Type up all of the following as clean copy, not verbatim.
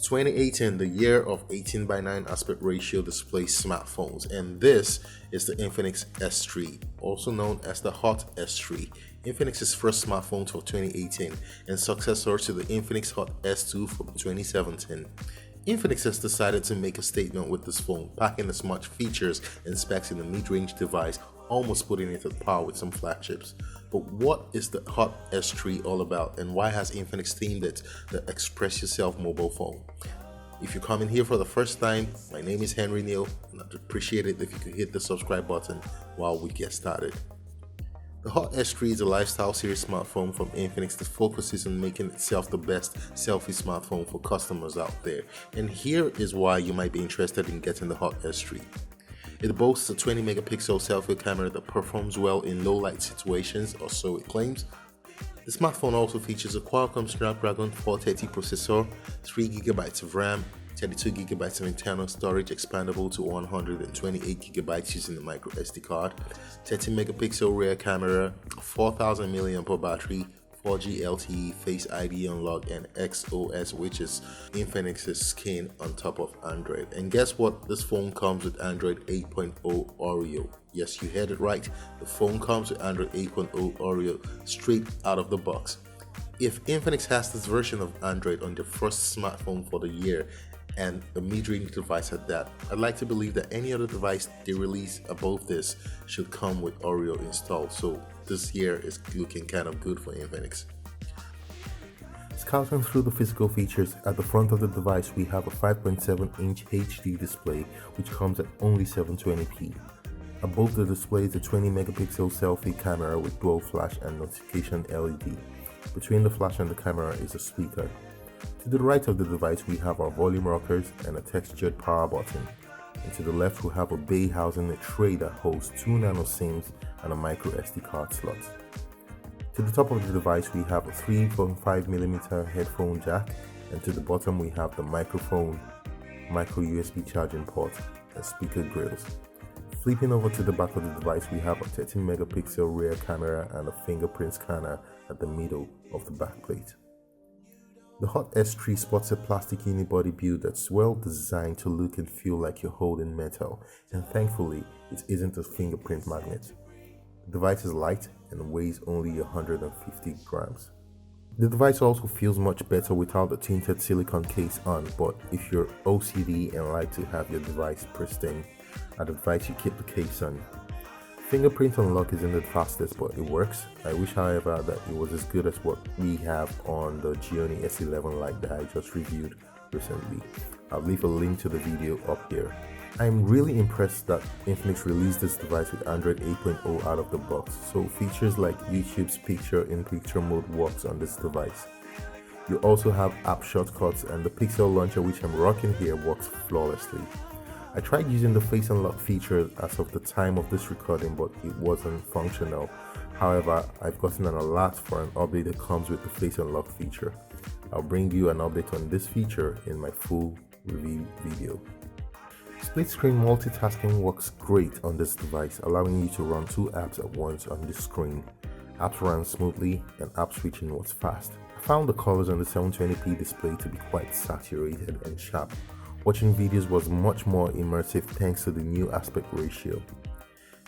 2018, the year of 18:9 aspect ratio display smartphones, and this is the Infinix S3, also known as the Hot S3, Infinix's first smartphone for 2018 and successor to the Infinix Hot S2 from 2017. Infinix has decided to make a statement with this phone, packing as much features and specs in a mid-range device, almost putting it at par with some flagships. But what is the Hot S3 all about, and why has Infinix themed it the Express Yourself mobile phone? If you're coming here for the first time, my name is Henry Neal, and I'd appreciate it if you could hit the subscribe button while we get started. The Hot S3 is a lifestyle series smartphone from Infinix that focuses on making itself the best selfie smartphone for customers out there. And here is why you might be interested in getting the Hot S3. It boasts a 20 megapixel selfie camera that performs well in low light situations, or so it claims. The smartphone also features a Qualcomm Snapdragon 430 processor, 3GB of RAM, 32GB of internal storage expandable to 128GB using the micro SD card, 30 megapixel rear camera, 4000 mAh battery, 4G LTE, Face ID unlock, and XOS, which is Infinix's skin on top of Android. And guess what? This phone comes with Android 8.0 Oreo. Yes, you heard it right. The phone comes with Android 8.0 Oreo straight out of the box. If Infinix has this version of Android on their first smartphone for the year, and a mid-range device at that, I'd like to believe that any other device they release above this should come with Oreo installed, so this year is looking kind of good for Infinix. Scouting through the physical features, at the front of the device we have a 5.7-inch HD display which comes at only 720p. Above the display is a 20 megapixel selfie camera with dual flash and notification LED. Between the flash and the camera is a speaker. To the right of the device we have our volume rockers and a textured power button, and to the left we have a bay housing a tray that holds 2 nano SIMs and a micro SD card slot. To the top of the device we have a 3.5mm headphone jack, and to the bottom we have the microphone, micro USB charging port, and speaker grills. Flipping over to the back of the device we have a 13 megapixel rear camera and a fingerprint scanner at the middle of the backplate. The Hot S3 sports a plastic unibody build that's well designed to look and feel like you're holding metal, and thankfully it isn't a fingerprint magnet. The device is light and weighs only 150 grams. The device also feels much better without the tinted silicone case on, but if you're OCD and like to have your device pristine, I'd advise you keep the case on. Fingerprint unlock isn't the fastest, but it works. I wish, however, that it was as good as what we have on the Xiaomi S11 Lite that I just reviewed recently. I'll leave a link to the video up here. I'm really impressed that Infinix released this device with Android 8.0 out of the box, so features like YouTube's picture-in-picture mode works on this device. You also have app shortcuts, and the Pixel launcher which I'm rocking here works flawlessly. I tried using the face unlock feature as of the time of this recording, but it wasn't functional. However, I've gotten an alert for an update that comes with the face unlock feature. I'll bring you an update on this feature in my full review video. Split screen multitasking works great on this device, allowing you to run 2 apps at once on the screen. Apps ran smoothly and app switching was fast. I found the colors on the 720p display to be quite saturated and sharp. Watching videos was much more immersive thanks to the new aspect ratio.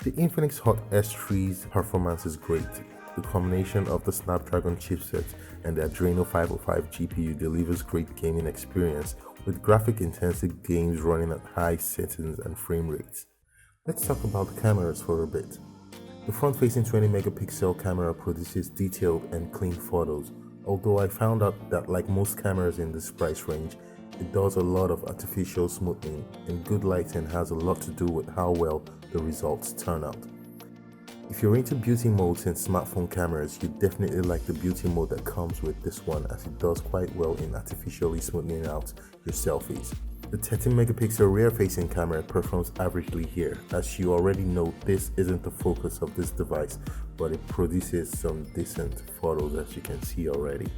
The Infinix Hot S3's performance is great. The combination of the Snapdragon chipset and the Adreno 505 GPU delivers great gaming experience with graphic-intensive games running at high settings and frame rates. Let's talk about the cameras for a bit. The front-facing 20 megapixel camera produces detailed and clean photos, although I found out that like most cameras in this price range, it does a lot of artificial smoothing, and good lighting has a lot to do with how well the results turn out. If you're into beauty modes in smartphone cameras, you definitely like the beauty mode that comes with this one, as it does quite well in artificially smoothing out your selfies. The 13 megapixel rear facing camera performs averagely here. As you already know, this isn't the focus of this device, but it produces some decent photos as you can see already.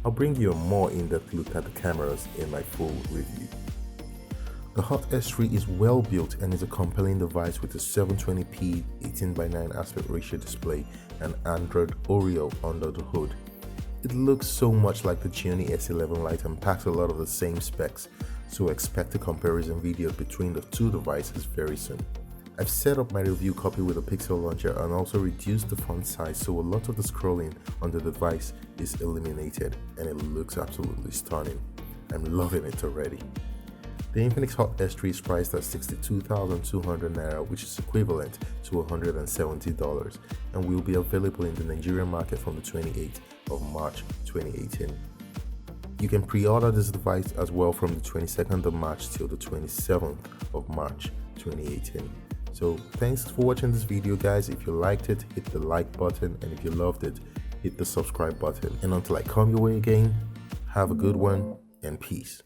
I'll bring you a more in-depth look at the cameras in my full review. The Hot S3 is well built and is a compelling device with a 720p 18:9 aspect ratio display and Android Oreo under the hood. It looks so much like the Xiaomi S11 Lite and packs a lot of the same specs, so expect a comparison video between the two devices very soon. I've set up my review copy with a Pixel launcher and also reduced the font size so a lot of the scrolling on the device is eliminated, and it looks absolutely stunning. I'm loving it already. The Infinix Hot S3 is priced at 62,200 Naira, which is equivalent to $170, and will be available in the Nigerian market from the 28th of March 2018. You can pre-order this device as well from the 22nd of March till the 27th of March 2018. So thanks for watching this video, guys. If you liked it, hit the like button, and if you loved it, hit the subscribe button. And until I come your way again, have a good one and peace.